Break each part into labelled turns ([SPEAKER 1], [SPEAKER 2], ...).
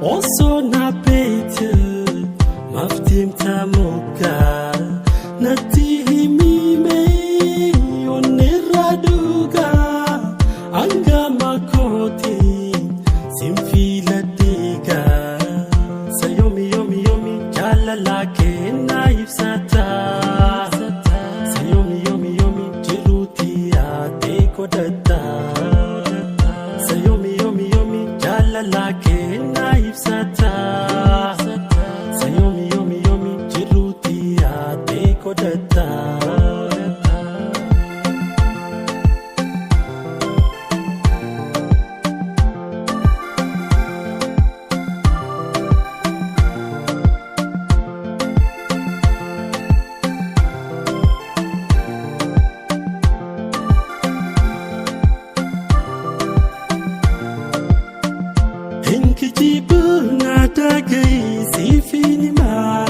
[SPEAKER 1] also na beter maftim tamoga nati himime oneraduga anga makoti simfila diga sayomi yomi yomi jalala ke naifsata sayomi yomi yomi jiruti ate kodata sayomi yomi yomi jalala ke naifsata sayomi yomi yomi jiruti ate kodata Nadagai sifini ma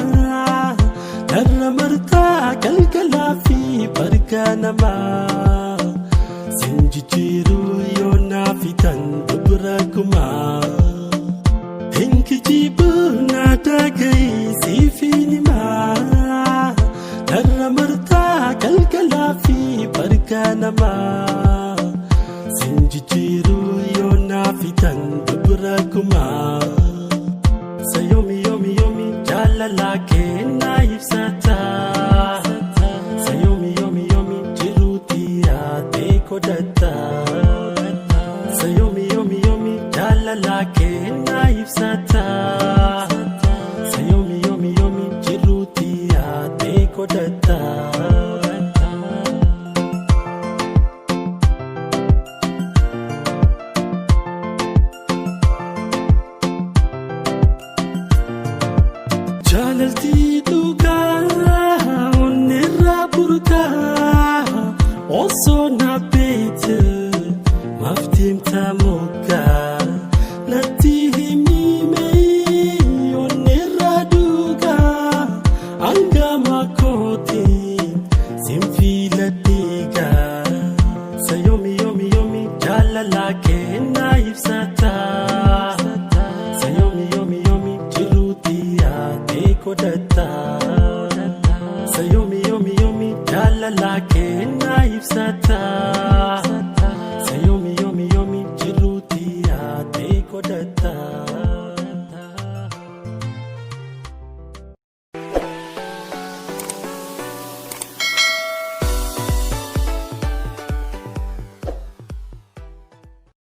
[SPEAKER 1] Naramarta kalkalafi barganama Sinjijiru yona fitan dubrakuma Hinkijibu nadagai sifini ma Naramarta kalkalafi barganama Sinjijiru yona fitan dubrakuma sayomi yomi yomi jalala ke naifsata sayomi yomi yomi jiruti ate kodata sayomi yomi yomi jalala ke naifsata sayomi yomi yomi jiruti ate kodata Jalalti duga onera burga also na beter maftim tamoga nati him